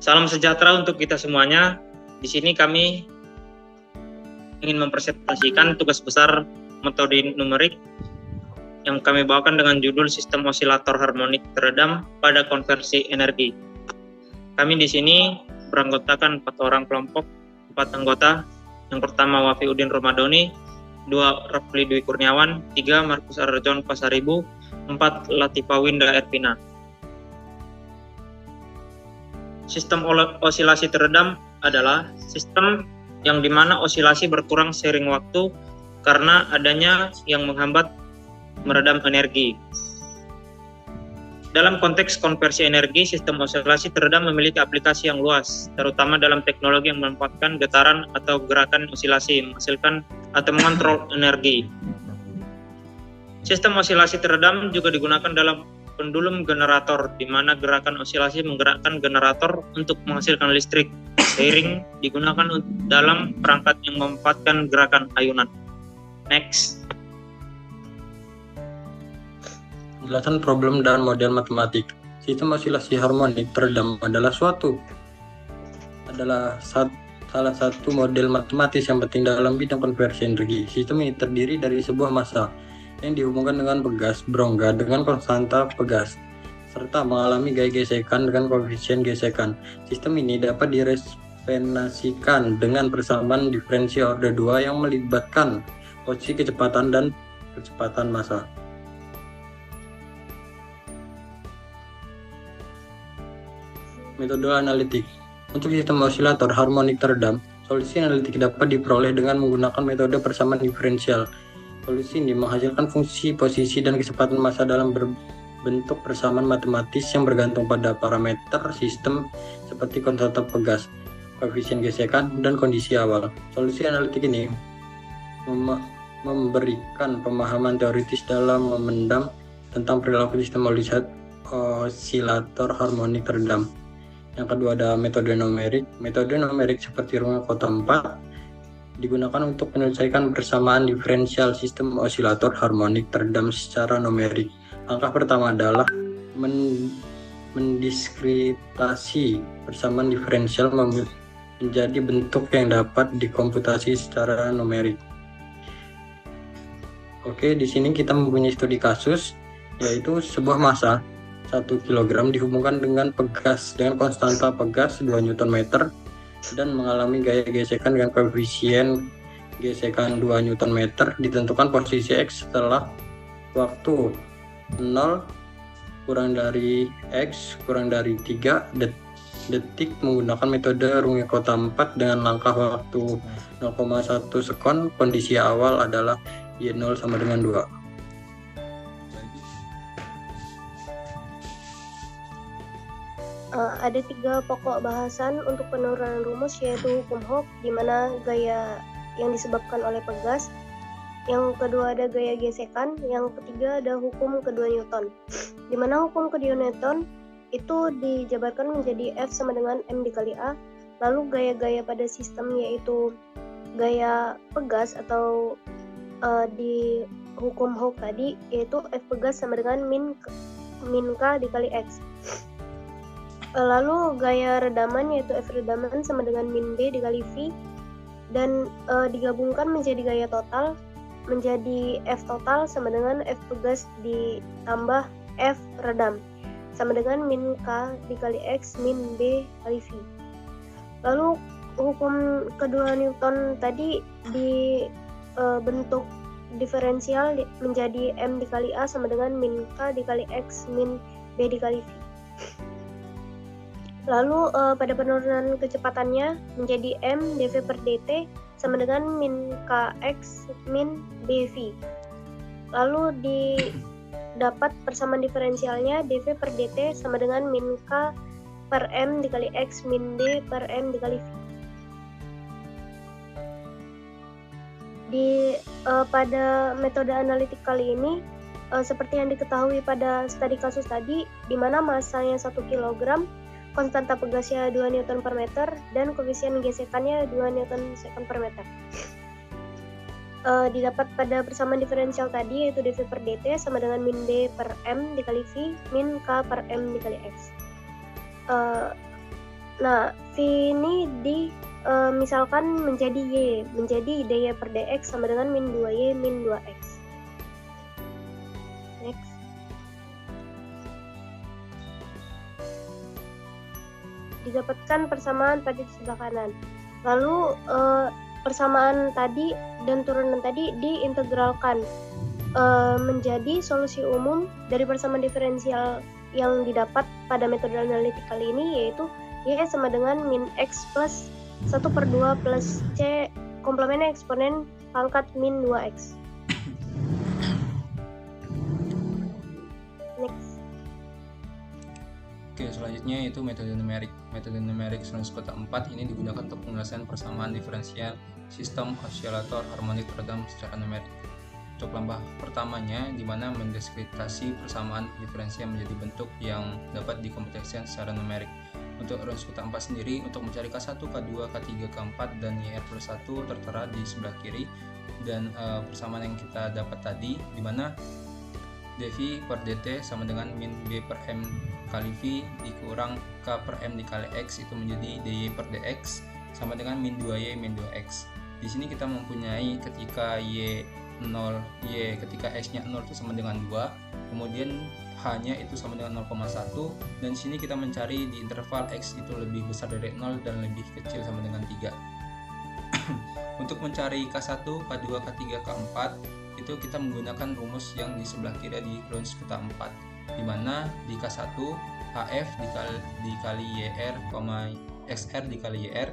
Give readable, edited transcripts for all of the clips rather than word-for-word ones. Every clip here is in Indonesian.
Salam sejahtera untuk kita semuanya. Di sini kami ingin mempresentasikan tugas besar metode numerik yang kami bawakan dengan judul Sistem Osilator Harmonik Teredam pada Konversi Energi. Kami di sini beranggotakan 4 orang kelompok, 4 anggota. Yang pertama Wafiuddin Romadoni, 2 Rafli Dwi Kurniawan, 3 Markus Arjon Pasaribu, 4 Latifa Winda Ervina. Sistem osilasi teredam adalah sistem yang dimana osilasi berkurang seiring waktu karena adanya yang menghambat meredam energi. Dalam konteks konversi energi, sistem osilasi teredam memiliki aplikasi yang luas, terutama dalam teknologi yang memanfaatkan getaran atau gerakan osilasi, menghasilkan atau mengontrol energi. Sistem osilasi teredam juga digunakan dalam pendulum generator, di mana gerakan osilasi menggerakkan generator untuk menghasilkan listrik, seiring digunakan dalam perangkat yang memanfaatkan gerakan ayunan. Next. Penjelasan problem dan model matematik. Sistem osilasi harmonik teredam adalah salah satu model matematis yang penting dalam bidang konversi energi. Sistem ini terdiri dari sebuah massa yang dihubungkan dengan pegas berongga dengan konstanta pegas, serta mengalami gaya gesekan dengan koefisien gesekan. Sistem ini dapat direpresentasikan dengan persamaan diferensial order 2 yang melibatkan posisi kecepatan dan kecepatan massa. Metode analitik. Untuk sistem osilator harmonik teredam, solusi analitik dapat diperoleh dengan menggunakan metode persamaan diferensial. Solusi ini menghasilkan fungsi, posisi, dan kecepatan massa dalam berbentuk persamaan matematis yang bergantung pada parameter sistem seperti konstanta pegas, koefisien gesekan, dan kondisi awal. Solusi analitik ini memberikan pemahaman teoritis dalam memendam tentang perilaku sistem osilator harmonik teredam. Yang kedua ada metode numerik. Metode numerik seperti ruang kota 4 digunakan untuk menyelesaikan persamaan diferensial sistem osilator harmonik teredam secara numerik. Langkah pertama adalah mendiskretasi persamaan diferensial menjadi bentuk yang dapat dikomputasi secara numerik. Oke, di sini kita mempunyai studi kasus, yaitu sebuah massa 1 kg dihubungkan dengan pegas dengan konstanta pegas 2 Nm dan mengalami gaya gesekan dengan koefisien gesekan 2 Nm. Ditentukan posisi X setelah waktu 0 kurang dari X kurang dari 3 detik menggunakan metode runge kota 4 dengan langkah waktu 0,1 sekon. Kondisi awal adalah Y0 sama dengan 2. Ada 3 pokok bahasan untuk penurunan rumus, yaitu hukum Hooke, di mana gaya yang disebabkan oleh pegas. Yang kedua ada gaya gesekan. Yang ketiga ada hukum kedua Newton, di mana hukum kedua Newton itu dijabarkan menjadi F sama dengan M dikali A. Lalu gaya-gaya pada sistem yaitu gaya pegas atau di hukum Hooke tadi, yaitu F pegas sama dengan min K dikali X. Lalu gaya redaman yaitu F redaman sama dengan min B dikali V, dan digabungkan menjadi gaya total menjadi F total sama dengan F pegas ditambah F redam sama dengan min K dikali X min B kali V. Lalu hukum kedua Newton tadi dibentuk diferensial menjadi M dikali A sama dengan min K dikali X min B dikali V. Lalu pada penurunan kecepatannya menjadi M dV per dt sama dengan min kx min dv. Lalu didapat persamaan diferensialnya dv per dt sama dengan min k per m dikali x min d per m dikali v. Pada metode analitik kali ini seperti yang diketahui pada studi kasus tadi, di mana massanya 1 kg, konstanta pegasnya 2 Newton per meter, dan koefisien gesekannya 2 Newton second per meter. Didapat pada persamaan diferensial tadi, yaitu dv per dt sama dengan min d per m dikali v min k per m dikali x. Nah, V ini misalkan menjadi Y, menjadi dy per dx sama dengan min 2y min 2x. Next. Didapatkan persamaan pada di sebelah kanan. Lalu persamaan tadi dan turunan tadi diintegralkan menjadi solusi umum dari persamaan diferensial yang didapat pada metode analitik kali ini, yaitu Y sama dengan min X plus 1/2 plus C komplement eksponen pangkat min 2X. Next. Oke, selanjutnya itu metode numerik. Metode numerik Strones kota 4 ini digunakan untuk penyelesaian persamaan diferensial sistem osilator harmonik teredam secara numerik. Untuk lambah pertamanya, di mana mendeskriptasi persamaan diferensial menjadi bentuk yang dapat dikomputasikan secara numerik. Untuk rumus kota 4 sendiri, untuk mencari K1, K2, K3, K4, dan YR plus 1 tertera di sebelah kiri. Dan persamaan yang kita dapat tadi, di mana dV per dt sama dengan min B per M kali V dikurang K per M dikali X, itu menjadi dy per dx sama dengan min 2y min 2x. Di sini kita mempunyai ketika ketika x nya 0 itu sama dengan 2, kemudian h nya itu sama dengan 0,1, dan di sini kita mencari di interval x itu lebih besar dari 0 dan lebih kecil sama dengan 3. Untuk mencari K1, K2, K3, K4 itu kita menggunakan rumus yang di sebelah kiri di rumus kota 4, di mana di K1 HF dikali YR, XR dikali YR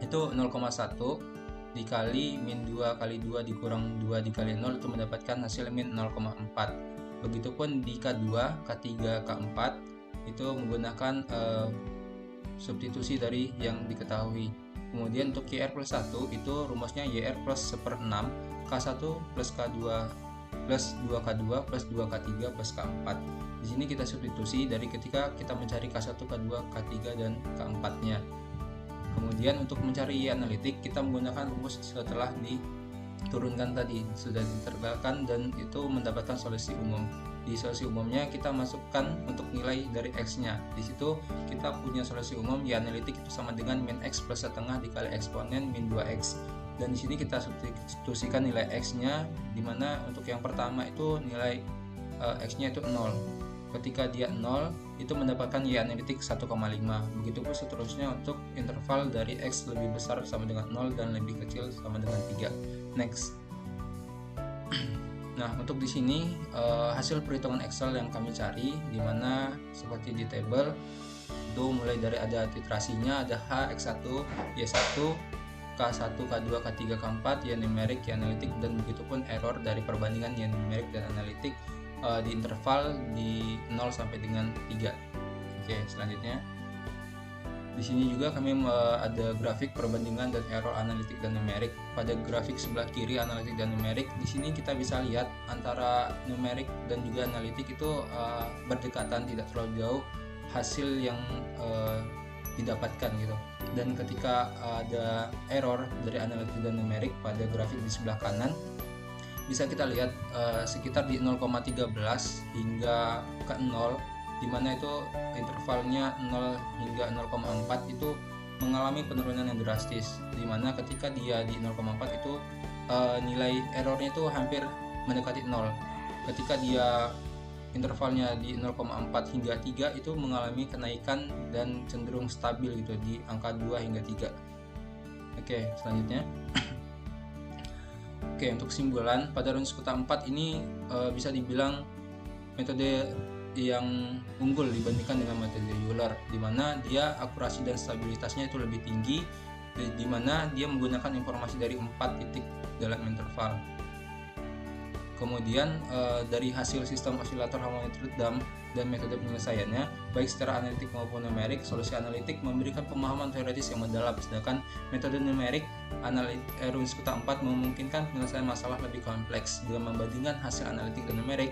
itu 0,1 dikali min 2 kali 2 dikurang 2 dikali 0 itu mendapatkan hasil min 0,4. Begitupun di K2, K3, K4 itu menggunakan substitusi dari yang diketahui. Kemudian untuk YR plus 1 itu rumusnya YR plus 1/6 K1 plus K2 plus 2K2 plus 2K3 plus K4. Di sini kita substitusi dari ketika kita mencari K1, K2, K3 dan K4 nya. Kemudian untuk mencari Y analitik kita menggunakan rumus setelah diturunkan tadi, sudah ditergalkan dan itu mendapatkan solusi umum. Di solusi umumnya kita masukkan untuk nilai dari X nya. Di situ kita punya solusi umum Y analitik itu sama dengan min X plus setengah dikali eksponen min 2X. Dan di sini kita substitusikan nilai X nya, dimana untuk yang pertama itu nilai X nya itu 0. Ketika dia 0 itu mendapatkan Y analitik 1,5. Begitupun seterusnya untuk interval dari X lebih besar sama dengan 0 dan lebih kecil sama dengan 3. Next. Nah, untuk di sini hasil perhitungan Excel yang kami cari, di mana seperti di tabel itu mulai dari ada titrasinya, ada H, X1, Y1, K1, K2, K3, K4, Y numerik, Y analitik, dan begitupun error dari perbandingan Y numerik dan analitik di interval di 0 sampai dengan 3. Oke, selanjutnya di sini juga kami ada grafik perbandingan dan error analitik dan numerik. Pada grafik sebelah kiri analitik dan numerik, di sini kita bisa lihat antara numerik dan juga analitik itu berdekatan, tidak terlalu jauh hasil yang didapatkan gitu. Dan ketika ada error dari analitik dan numerik pada grafik di sebelah kanan, bisa kita lihat sekitar di 0,13 hingga ke 0, dimana itu intervalnya 0 hingga 0,4 itu mengalami penurunan yang drastis, dimana ketika dia di 0,4 itu nilai errornya itu hampir mendekati 0. Ketika dia intervalnya di 0,4 hingga 3 itu mengalami kenaikan dan cenderung stabil gitu di angka 2 hingga 3. Oke, selanjutnya. Oke, untuk kesimpulan pada rumus kota 4 ini bisa dibilang metode yang unggul dibandingkan dengan metode Euler, di mana dia akurasi dan stabilitasnya itu lebih tinggi, di mana dia menggunakan informasi dari 4 titik dalam interval. Kemudian dari hasil sistem osilator harmonik teredam dan metode penyelesaiannya, baik secara analitik maupun numerik, solusi analitik memberikan pemahaman teoretis yang mendalam, sedangkan metode numerik rumus kota 4 memungkinkan penyelesaian masalah lebih kompleks. Dengan membandingkan hasil analitik dan numerik,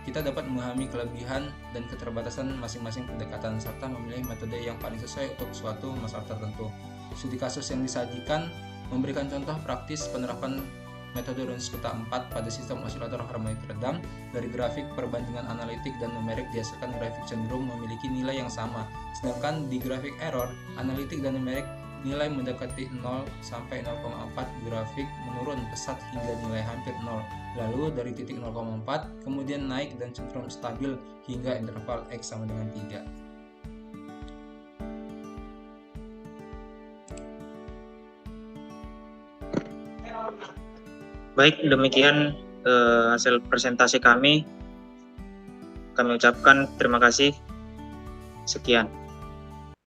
kita dapat memahami kelebihan dan keterbatasan masing-masing pendekatan serta memilih metode yang paling sesuai untuk suatu masalah tertentu. Studi kasus yang disajikan memberikan contoh praktis penerapan metode runs kotak 4 pada sistem osilator harmonik redam. Dari grafik perbandingan analitik dan numerik dihasilkan grafik cenderung memiliki nilai yang sama. Sedangkan di grafik error, analitik dan numerik nilai mendekati 0 sampai 0,4, grafik menurun pesat hingga nilai hampir 0. Lalu dari titik 0,4 kemudian naik dan cenderung stabil hingga interval X sama dengan 3. Baik, demikian hasil presentasi kami. Kami ucapkan terima kasih. Sekian.